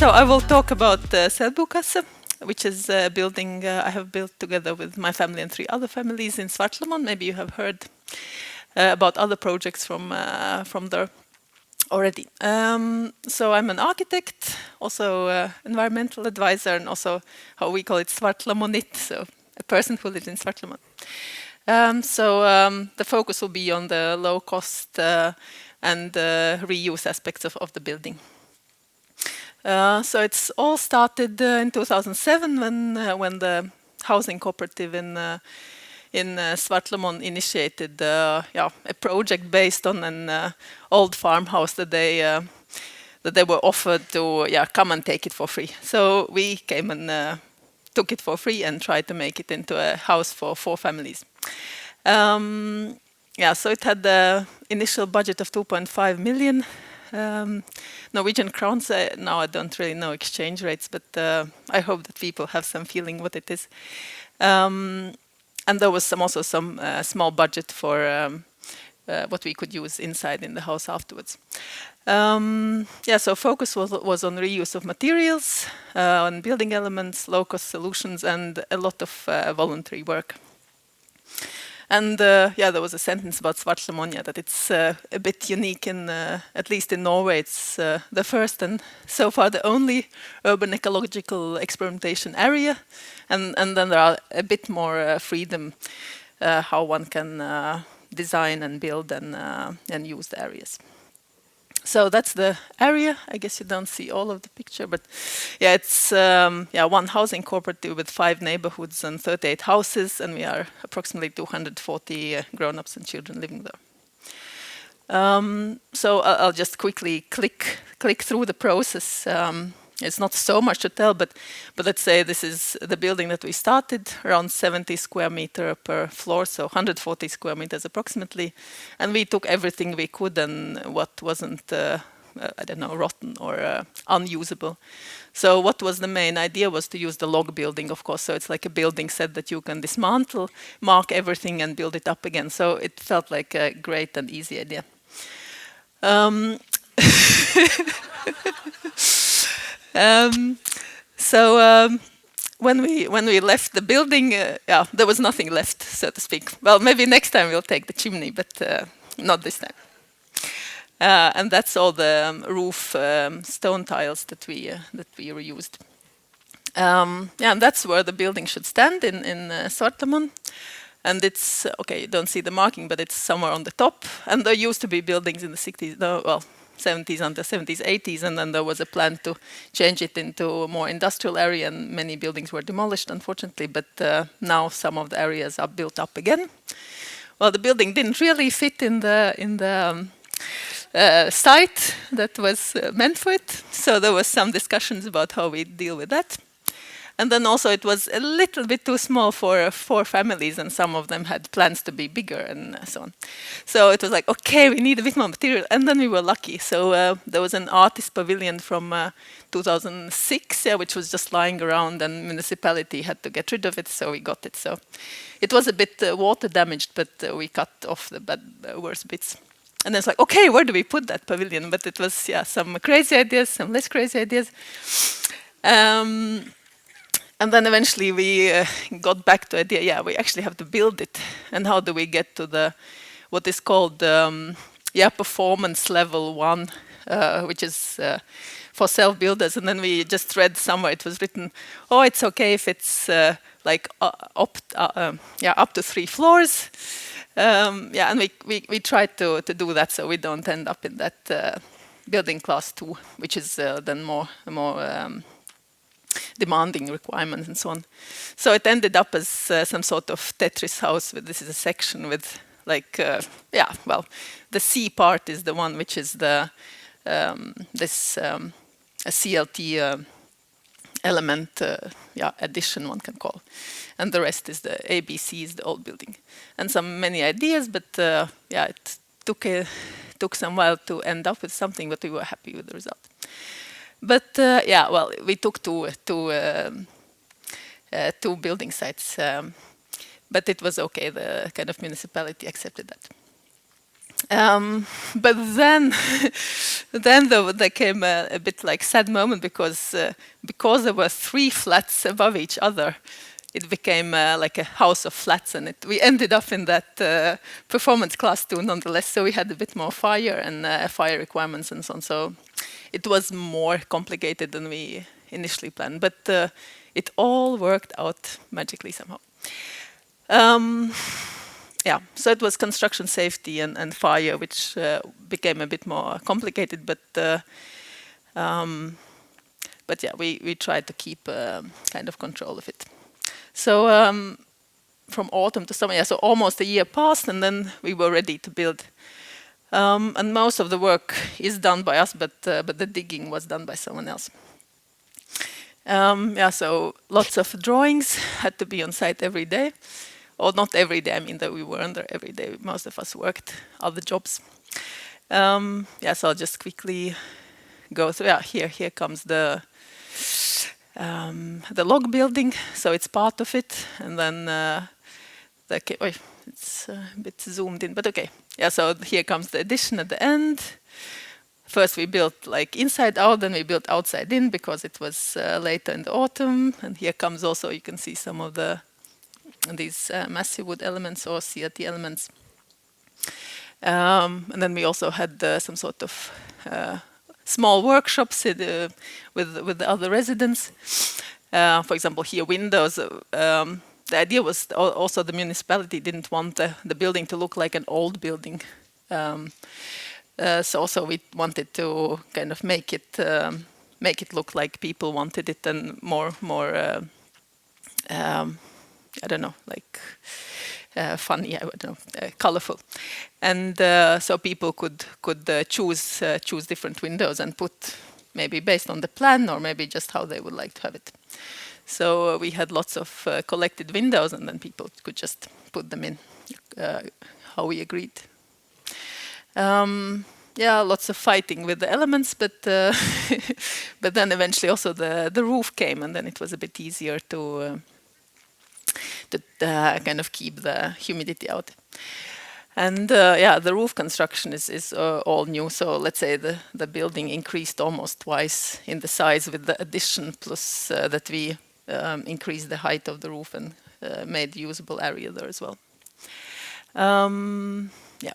So I will talk about Selbukassa, which is a building I have built together with my family and 3 other families in Svartlamon. Maybe you have heard about other projects from there already. So I'm an architect, also environmental advisor, and also how we call it Svartlamonit, so a person who lives in Svartlamon. The focus will be on the low cost and reuse aspects of the building. So it's all started in 2007 when the housing cooperative in Svartlamon initiated a project based on an old farmhouse that they were offered to come and take it for free. So we came and took it for free and tried to make it into a house for 4 families. So it had the initial budget of 2.5 million Norwegian crowns. Now I don't really know exchange rates, but I hope that people have some feeling what it is. And there was also some small budget for what we could use inside in the house afterwards. So focus was on reuse of materials, on building elements, low-cost solutions, and a lot of voluntary work. And there was a sentence about Svartlamoen that it's a bit unique in, at least in Norway, it's the first and so far the only urban ecological experimentation area. And then there are a bit more freedom how one can design and build and use the areas. So that's the area. I guess you don't see all of the picture, but it's one housing cooperative with 5 neighborhoods and 38 houses, and we are approximately 240 grown-ups and children living there. So I'll just quickly click through the process. It's not so much to tell, but let's say this is the building that we started, around 70 square meter per floor, so 140 square meters approximately. And we took everything we could and what wasn't, rotten or unusable. So what was the main idea was to use the log building, of course. So it's like a building set that you can dismantle, mark everything and build it up again. So it felt like a great and easy idea. When we left the building, there was nothing left, so to speak. Well, maybe next time we'll take the chimney, but not this time. And that's all the roof stone tiles that we reused. And that's where the building should stand in Svartlamon. And it's, you don't see the marking, but it's somewhere on the top. And there used to be buildings in the 60s, 70s, under 70s, 80s, and then there was a plan to change it into a more industrial area, and many buildings were demolished, unfortunately, but now some of the areas are built up again. Well, the building didn't really fit in the site that was meant for it, so there was some discussions about how we deal with that. And then also it was a little bit too small for 4 families, and some of them had plans to be bigger and so on. So it was like, okay, we need a bit more material. And then we were lucky. So there was an artist pavilion from 2006, which was just lying around, and municipality had to get rid of it, so we got it. So it was a bit water damaged, but we cut off the worst bits. And then it's like, okay, where do we put that pavilion? But it was, some crazy ideas, some less crazy ideas. And then eventually we got back to the idea, we actually have to build it. And how do we get to what is called performance level 1, which is for self-builders. And then we just read somewhere it was written, it's okay if it's up to 3 floors. And we tried to do that so we don't end up in that building class 2, which is then more demanding requirements and so on. So it ended up as some sort of Tetris house. This is a section with the C part is the one which is the a CLT element addition, one can call, and the rest is the ABC, is the old building, and many ideas, but it took some while to end up with something, but we were happy with the result. But we took two building sites, but it was okay. The kind of municipality accepted that. But then, then there came a bit like sad moment because there were 3 flats above each other. It became like a house of flats, and we ended up in that performance class too, nonetheless. So we had a bit more fire and fire requirements and so on. So it was more complicated than we initially planned, but it all worked out magically somehow. Yeah, so it was construction safety and fire, which became a bit more complicated, but yeah, we tried to keep kind of control of it. So from autumn to summer, yeah, so almost a year passed, and then we were ready to build. And most of the work is done by us, but the digging was done by someone else. Yeah, so lots of drawings had to be on site every day. Or not every day, I mean that we were under every day. Most of us worked other jobs. Yeah, so I'll just quickly go through. Yeah, here comes the log building. So it's part of it, and then it's a bit zoomed in, but okay. Yeah, so here comes the addition at the end. First we built like inside out, then we built outside in because it was later in the autumn. And here comes also, you can see some of these massive wood elements or CRT elements. And then we also had some sort of small workshops with the other residents. For example, here windows. The idea was also the municipality didn't want the building to look like an old building. So also we wanted to kind of make it look like people wanted it, and more I don't know, like funny, I don't know, colorful, and so people could choose different windows and put maybe based on the plan or maybe just how they would like to have it. So we had lots of collected windows, and then people could just put them in how we agreed. Yeah, lots of fighting with the elements, but but then eventually also the roof came, and then it was a bit easier to kind of keep the humidity out. And yeah, the roof construction is all new. So let's say the building increased almost twice in the size with the addition, plus that we increased the height of the roof and made usable area there as well. Yeah.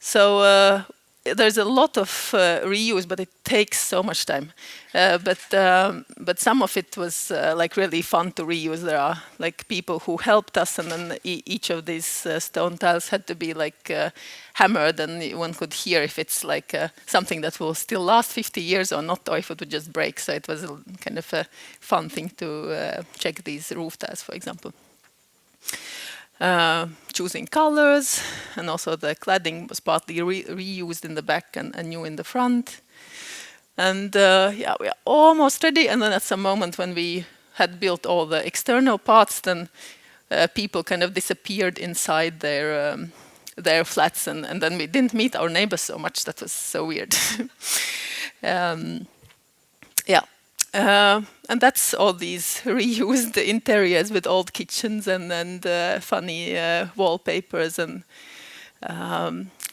So there's a lot of reuse, but it takes so much time. But some of it was like really fun to reuse. There are like people who helped us, and then each of these stone tiles had to be like hammered, and one could hear if it's like something that will still last 50 years or not, or if it would just break. So it was kind of a fun thing to check these roof tiles, for example. Choosing colors, and also the cladding was partly reused in the back and new in the front. And yeah, we are almost ready. And then at some moment when we had built all the external parts, then people kind of disappeared inside their flats, and then we didn't meet our neighbors so much. That was so weird. Yeah. And that's all these reused interiors with old kitchens and funny wallpapers and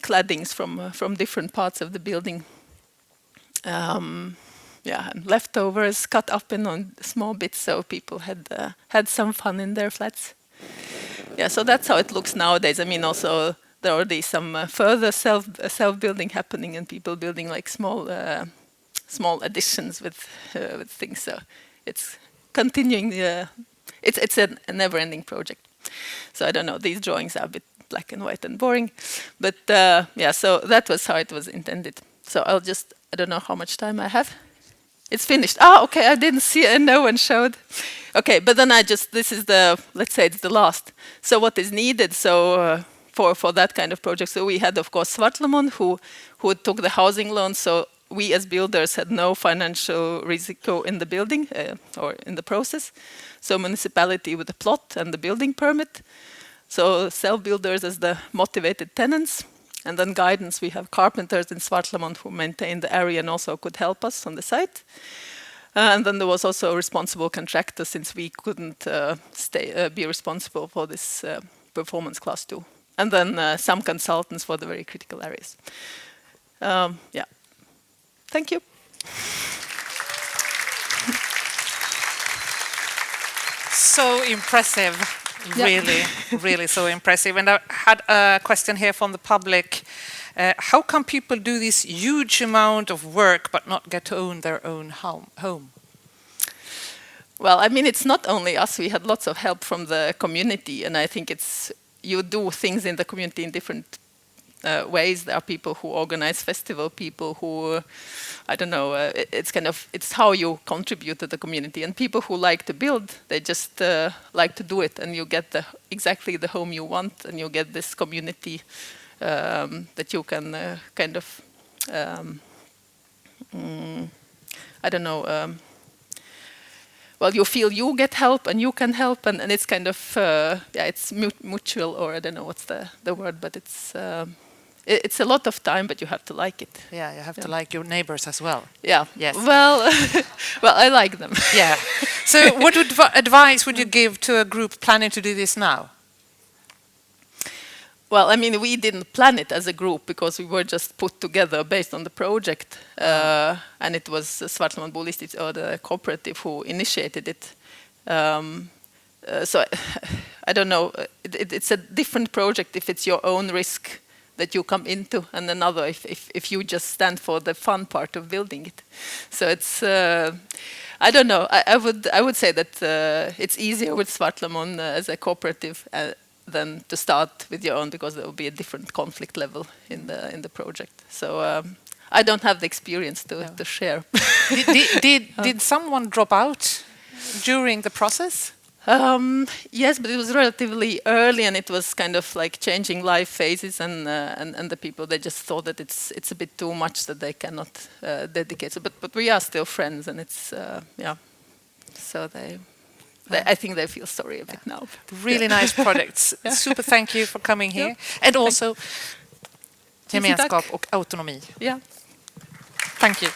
claddings from different parts of the building. Yeah, and leftovers cut up in on small bits, so people had some fun in their flats. Yeah, so that's how it looks nowadays. I mean, also there are already some further self-building happening, and people building like small additions with things. So it's continuing. It's a never-ending project. So I don't know. These drawings are a bit black and white and boring, but yeah. So that was how it was intended. So I don't know how much time I have. It's finished. Ah, okay. I didn't see it, and no one showed. Okay, but then this is let's say it's the last. So what is needed? So for that kind of project, so we had of course Svartlamon who took the housing loan. So we as builders had no financial risiko in the building or in the process. So municipality with the plot and the building permit. So self-builders as the motivated tenants. And then guidance, we have carpenters in Svartlamon who maintain the area and also could help us on the site. And then there was also a responsible contractor, since we couldn't be responsible for this performance class 2. and then some consultants for the very critical areas. Yeah. Thank you. So impressive, really, really so impressive. And I had a question here from the public. How can people do this huge amount of work but not get to own their own home? Well, I mean, it's not only us. We had lots of help from the community, and I think you do things in the community in different ways. There are people who organize festival, people who, I don't know, it's how you contribute to the community. And people who like to build, they just like to do it, and you get exactly the home you want, and you get this community that you can I don't know, well, you feel you get help and you can help, and it's kind of, it's mutual, or I don't know what's the word, but it's a lot of time, but you have to like it. Yeah, you have to like your neighbors as well. Yeah. Yes. Well, well, I like them. Yeah. So what advice would you give to a group planning to do this now? Well, I mean, we didn't plan it as a group because we were just put together based on the project. And it was Svartlamoen or the cooperative who initiated it. So I don't know, it's a different project if it's your own risk that you come into, and another if you just stand for the fun part of building it. So it's, I don't know, I would say that it's easier with Svartlamoen as a cooperative than to start with your own, because there will be a different conflict level in the project. So I don't have the experience to share. Did someone drop out during the process? Yes, but it was relatively early, and it was kind of like changing life phases, and the people, they just thought that it's a bit too much that they cannot dedicate. So, but we are still friends, and it's yeah. So I think they feel sorry a bit now. Really nice projects. Super, thank you for coming here. And also gemenskap och autonomi. Yeah. Thank you.